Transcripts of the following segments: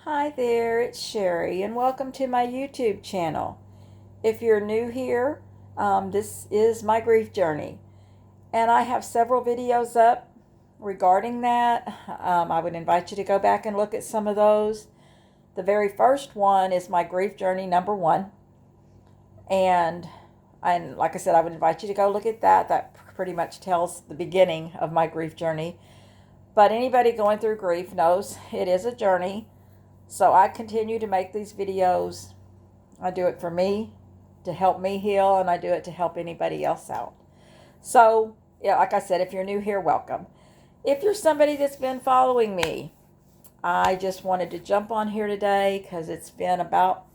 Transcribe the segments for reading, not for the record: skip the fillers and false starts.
Hi there, it's Sherry, and welcome to my YouTube channel. If you're new here, this is my grief journey, and I have several videos up regarding that. I would invite you to go back and look at some of those. The very first one is my grief journey #1, and like I said, I would invite you to go look at that. That pretty much tells the beginning of my grief journey. But anybody going through grief knows it is a journey. So I continue to make these videos. I do it for me, to help me heal, and I do it to help anybody else out. So, yeah, like I said, if you're new here, welcome. If you're somebody that's been following me, I just wanted to jump on here today because it's been about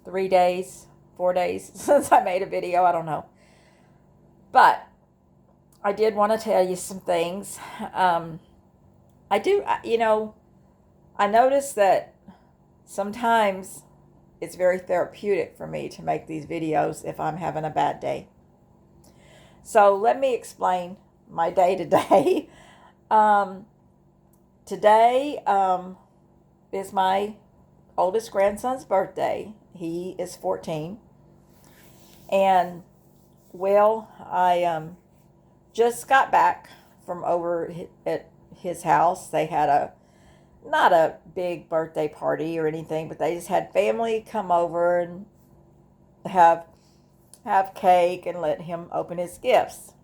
3 days, 4 days since I made a video. I don't know. But I did want to tell you some things. I noticed that sometimes it's very therapeutic for me to make these videos if I'm having a bad day. So let me explain my day today. Today is my oldest grandson's birthday. He is 14. And, well, I just got back from over at his house. They had not a big birthday party or anything, but they just had family come over and have cake and let him open his gifts.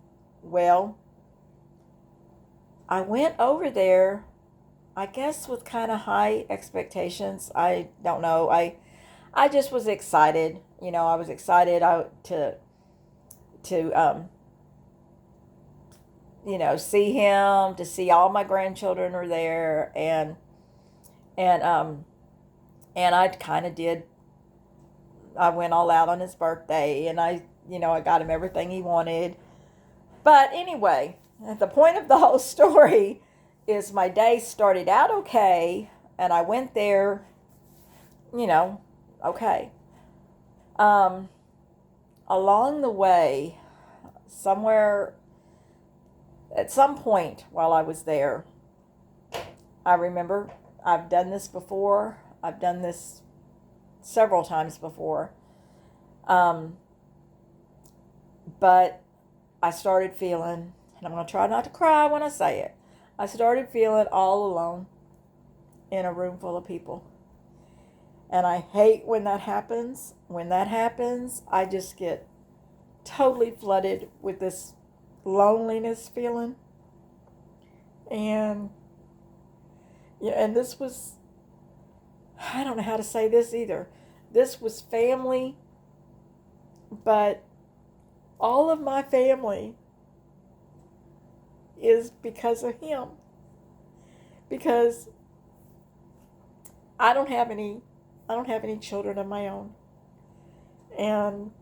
Well, I went over there, I guess with kind of high expectations. I don't know. I just was excited. I was excited to see him, to see all my grandchildren are there, and I kind of did. I went all out on his birthday, and I got him everything he wanted. But anyway, the point of the whole story is my day started out okay, and I went there, okay. Along the way, somewhere, at some point while I was there, I remember I've done this before. I've done this several times before. But I started feeling, and I'm going to try not to cry when I say it, I started feeling all alone in a room full of people. And I hate when that happens. When that happens, I just get totally flooded with this loneliness feeling. And this was, I don't know how to say this either. This was family, but all of my family is because of him. Because I don't have any children of my own. And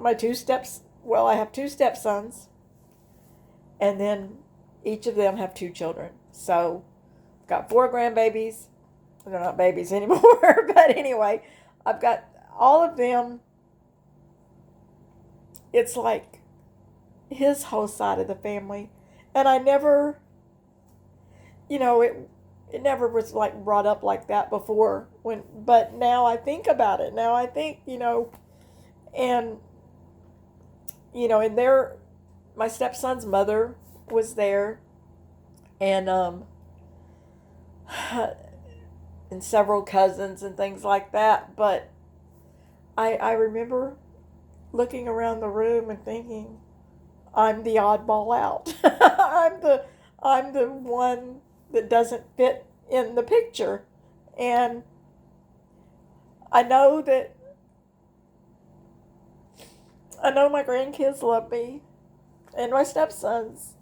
I have 2 stepsons, and then each of them have 2 children. So I've got 4 grandbabies. They're not babies anymore, but anyway, I've got all of them. It's like his whole side of the family. And I never, it never was like brought up like that before. But now I think about it. Now I think, and, and my stepson's mother was there, and, and several cousins and things like that. But I remember looking around the room and thinking, I'm the oddball out. I'm the one that doesn't fit in the picture. And I know my grandkids love me, and my stepsons,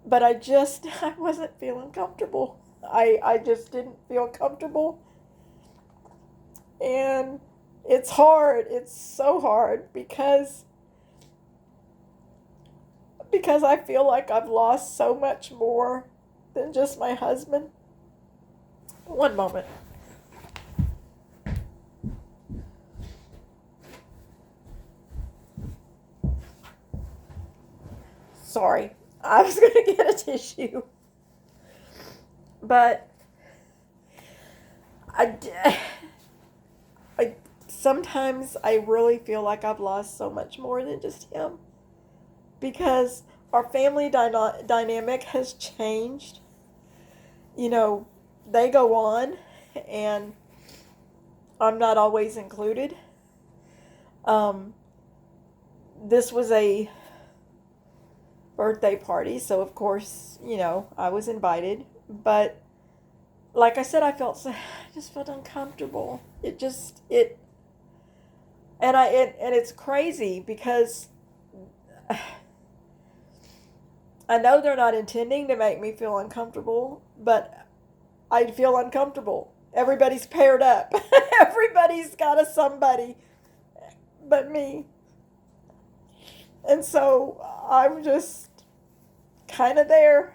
but I wasn't feeling comfortable. I just didn't feel comfortable. And it's hard. It's so hard because I feel like I've lost so much more than just my husband. One moment. Sorry. I was going to get a tissue. But I, I sometimes I really feel like I've lost so much more than just him, because our family dynamic has changed. You know, they go on, and I'm not always included. Um, this was a birthday party, so of course, I was invited. But like I said, I just felt uncomfortable. And it's crazy because I know they're not intending to make me feel uncomfortable, but I feel uncomfortable. Everybody's paired up. Everybody's got a somebody but me. And so I'm just kind of there.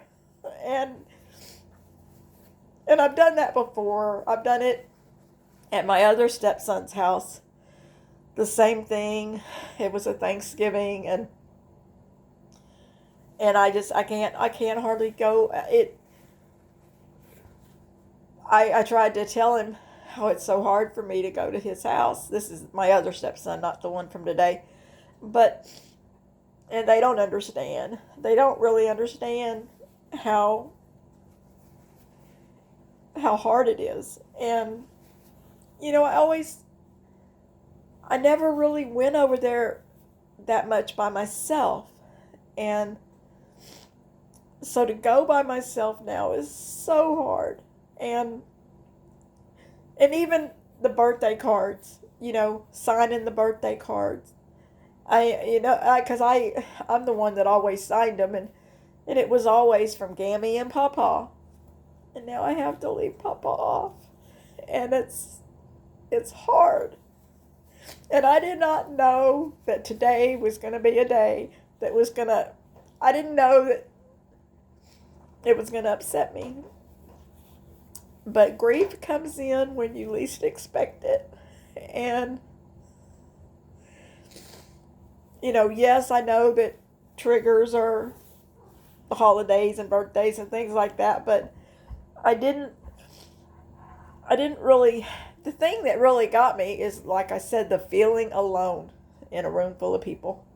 And I've done that before. I've done it at my other stepson's house. The same thing. It was a Thanksgiving, and I can't hardly go. I tried to tell him how it's so hard for me to go to his house. This is my other stepson, not the one from today. And they don't understand. They don't really understand how hard it is. And I never really went over there that much by myself. And so to go by myself now is so hard. And even the birthday cards, signing the birthday cards. Because I'm the one that always signed them, and it was always from Gammy and Papa. And now I have to leave Papa off. And it's hard. And I did not know that today was going to be a day that I didn't know that it was going to upset me. But grief comes in when you least expect it. And, yes, I know that triggers are the holidays and birthdays and things like that, but I didn't really, the thing that really got me is, like I said, the feeling alone in a room full of people.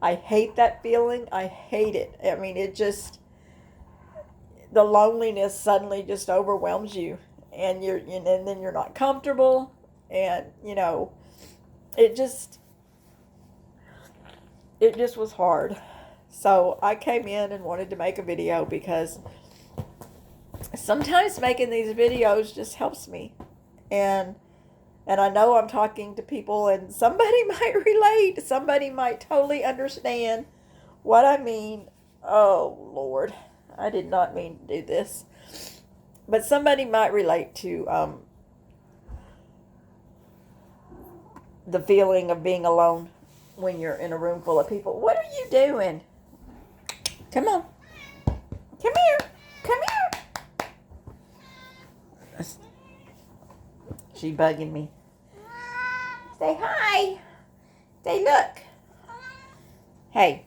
I hate that feeling. I hate it. I mean, the loneliness suddenly just overwhelms you, and and then you're not comfortable, and it just was hard. So I came in and wanted to make a video because sometimes making these videos just helps me, and I know I'm talking to people, and somebody might relate. Somebody might totally understand what I mean. Oh, Lord. I did not mean to do this. But somebody might relate to the feeling of being alone when you're in a room full of people. What are you doing? Come on. Come here. Come here. She bugging me. Say hi. Say look. Hey.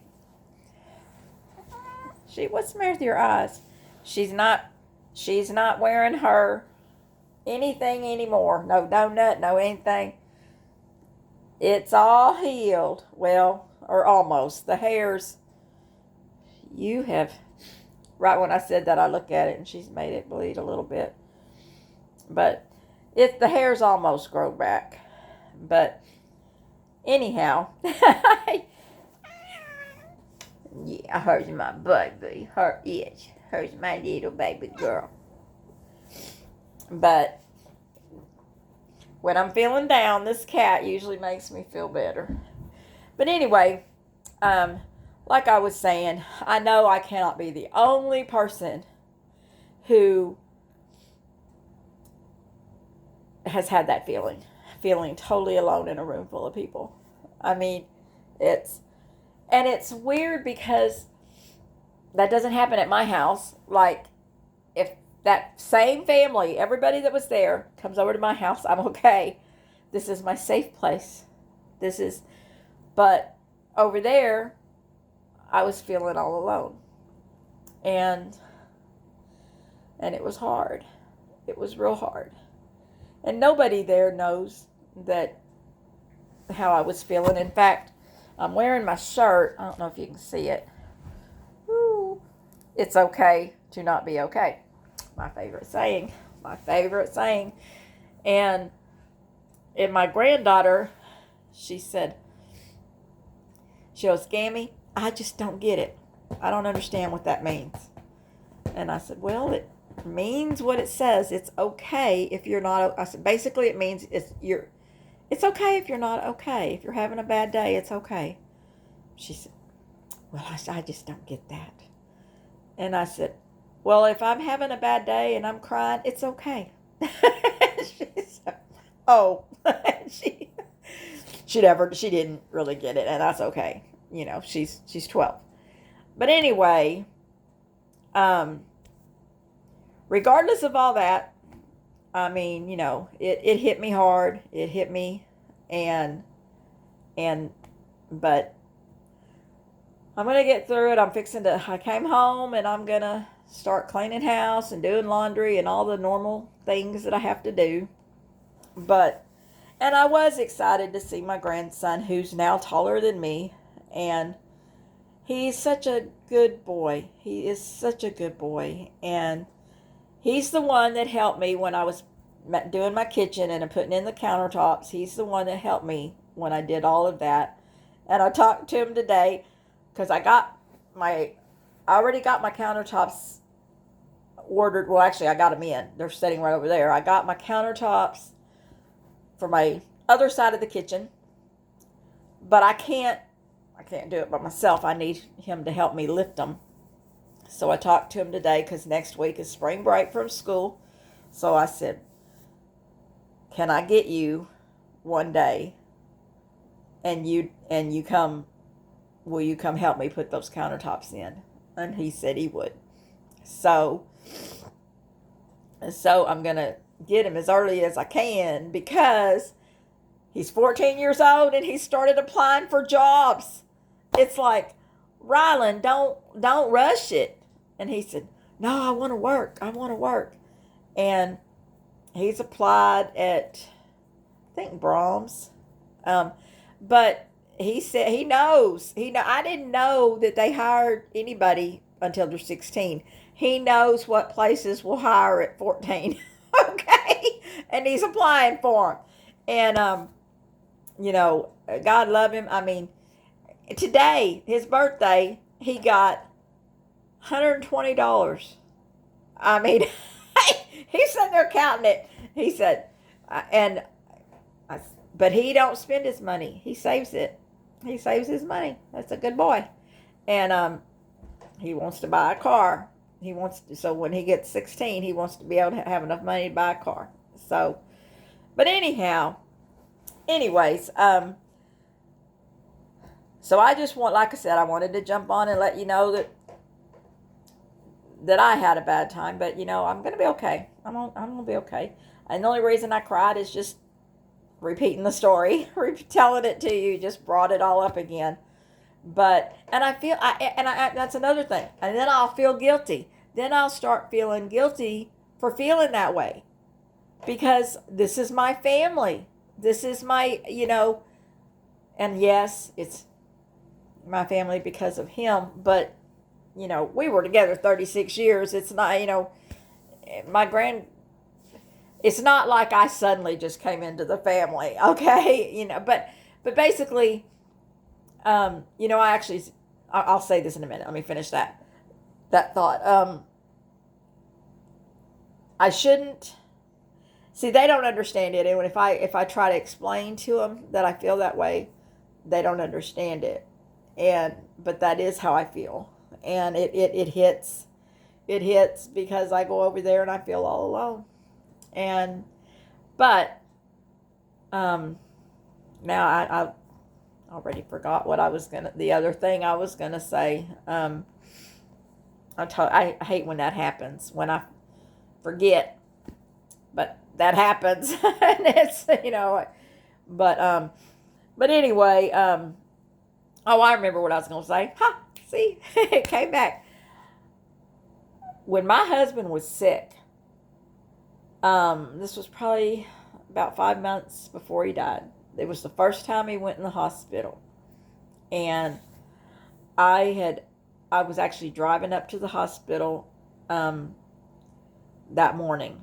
What's the matter with your eyes? She's not wearing her anything anymore. No donut, no anything. It's all healed. Well, or almost. The hairs, right when I said that, I look at it and she's made it bleed a little bit. But the hair's almost grown back. But anyhow, yeah, here's my baby. Her itch. Here's my little baby girl. But when I'm feeling down, this cat usually makes me feel better. But anyway, like I was saying, I know I cannot be the only person who has had that feeling totally alone in a room full of people. I mean, it's weird because that doesn't happen at my house. Like, if that same family, everybody that was there, comes over to my house, I'm okay. This is my safe place. But over there, I was feeling all alone. And And it was hard. It was real hard. And nobody there knows that how I was feeling. In fact, I'm wearing my shirt. I don't know if you can see it. Woo. It's okay to not be okay. My favorite saying. My favorite saying. And my granddaughter, she goes, Gammy, I just don't get it. I don't understand what that means. And I said, well, it means what it says. It's okay if you're not. I said, basically, it means it's okay if you're not okay. If you're having a bad day, it's okay. She said, well, I just don't get that. And I said, well, if I'm having a bad day and I'm crying, it's okay. She said, oh, she didn't really get it, and that's okay. She's 12. But anyway, regardless of all that, I mean, it hit me hard. It hit me, but I'm going to get through it. I came home and I'm going to start cleaning house and doing laundry and all the normal things that I have to do. And I was excited to see my grandson, who's now taller than me, and he's such a good boy. He is such a good boy, and he's the one that helped me when I was doing my kitchen and putting in the countertops. He's the one that helped me when I did all of that. And I talked to him today because I already got my countertops ordered. Well, actually, I got them in. They're sitting right over there. I got my countertops for my other side of the kitchen, but I can't do it by myself. I need him to help me lift them. So I talked to him today because next week is spring break from school. So I said, can I get you one day and will you come help me put those countertops in? And he said he would. So I'm going to get him as early as I can because he's 14 years old and he started applying for jobs. It's like, Rylan, don't rush it. And he said, no, I want to work. And he's applied at, I think, Brahms. But he said he knows. I didn't know that they hired anybody until they're 16. He knows what places will hire at 14. Okay? And he's applying for them. And, God love him. I mean, today, his birthday, he got $120. I mean, he's sitting there counting it. He said, but he don't spend his money. He saves it. He saves his money. That's a good boy. And he wants to buy a car. So when he gets 16, he wants to be able to have enough money to buy a car. So, but anyways, so I just like I said, I wanted to jump on and let you know that I had a bad time, but I'm going to be okay. I'm going to be okay. And the only reason I cried is just repeating the story, telling it to you, just brought it all up again. And I feel, that's another thing. And then I'll feel guilty. Then I'll start feeling guilty for feeling that way. Because this is my family. This is my, and yes, it's my family because of him, but, we were together 36 years. It's not, it's not like I suddenly just came into the family, okay? But basically, I'll say this in a minute. Let me finish that thought. I shouldn't, see, they don't understand it. And if I try to explain to them that I feel that way, they don't understand it. But that is how I feel. And it hits because I go over there and I feel all alone. But now I already forgot what the other thing I was gonna say. I hate when that happens, when I forget, but that happens. And it's, but anyway, I remember what I was gonna say. See, it came back. when my husband was sick, this was probably about 5 months before he died. It was the first time he went in the hospital. And I was actually driving up to the hospital that morning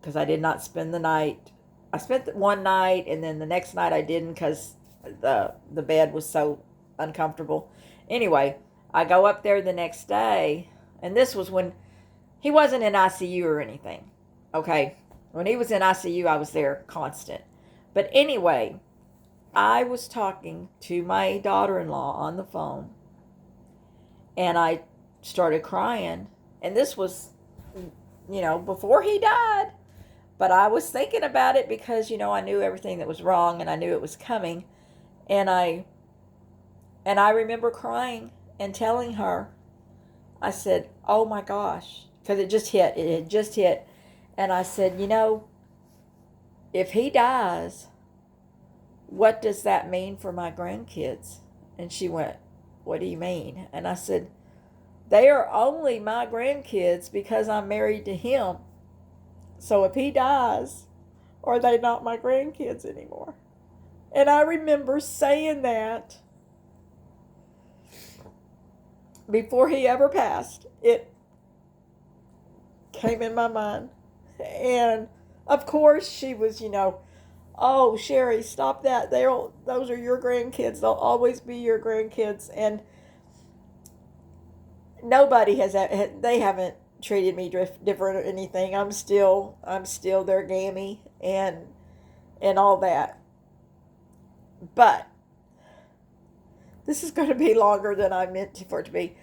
because I did not spend the night. I spent one night, and then the next night I didn't because the bed was so uncomfortable. Anyway, I go up there the next day, and this was when he wasn't in ICU or anything. Okay, when he was in ICU, I was there constant. But anyway, I was talking to my daughter-in-law on the phone, and I started crying. And this was, before he died. But I was thinking about it because, I knew everything that was wrong, and I knew it was coming. And I remember crying and telling her, I said, oh my gosh, because it had just hit. And I said, if he dies, what does that mean for my grandkids? And she went, what do you mean? And I said, they are only my grandkids because I'm married to him. So if he dies, are they not my grandkids anymore? And I remember saying that before he ever passed. It came in my mind. And of course she was, oh, Sherry, stop that. Those are your grandkids. They'll always be your grandkids. And they haven't treated me different or anything. I'm still their gammy and all that. But this is going to be longer than I meant for it to be.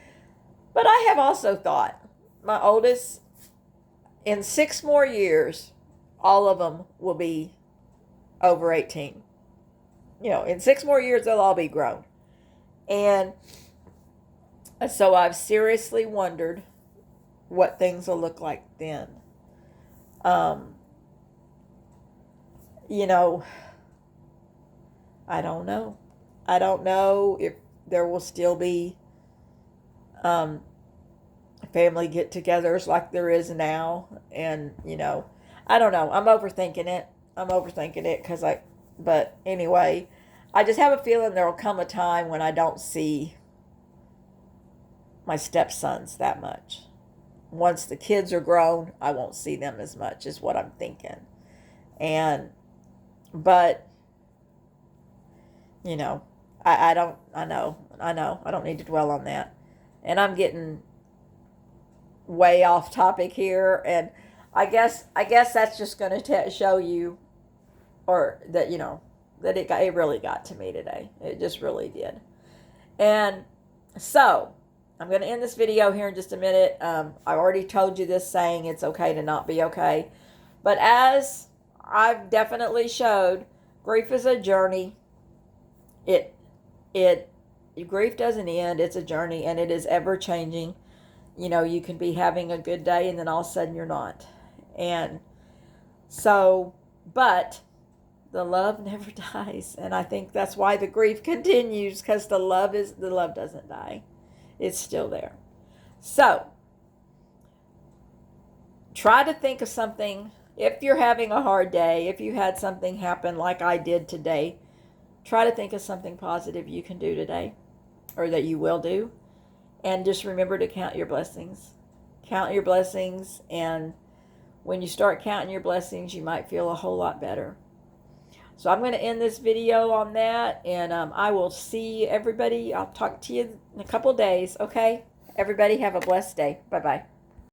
But I have also thought, my oldest, in 6 more years, all of them will be over 18. In 6 more years, they'll all be grown. And so I've seriously wondered what things will look like then. I don't know. I don't know if there will still be family get-togethers like there is now. And, I don't know. I'm overthinking it. But anyway, I just have a feeling there will come a time when I don't see my stepsons that much. Once the kids are grown, I won't see them as much, is what I'm thinking. But, I know. I don't need to dwell on that. And I'm getting way off topic here. And I guess that's just going to show you, or that, that it really got to me today. It just really did. And so I'm going to end this video here in just a minute. I already told you this saying, it's okay to not be okay. But as I've definitely showed, grief is a journey. Grief doesn't end. It's a journey, and it is ever changing. You can be having a good day, and then all of a sudden you're not. And so, but the love never dies. And I think that's why the grief continues, because the love doesn't die. It's still there. So, try to think of something. If you're having a hard day, if you had something happen like I did today, try to think of something positive you can do today, or that you will do. And just remember to count your blessings. Count your blessings, and when you start counting your blessings, you might feel a whole lot better. So I'm going to end this video on that, and I will see everybody. I'll talk to you in a couple days, okay? Everybody have a blessed day. Bye-bye.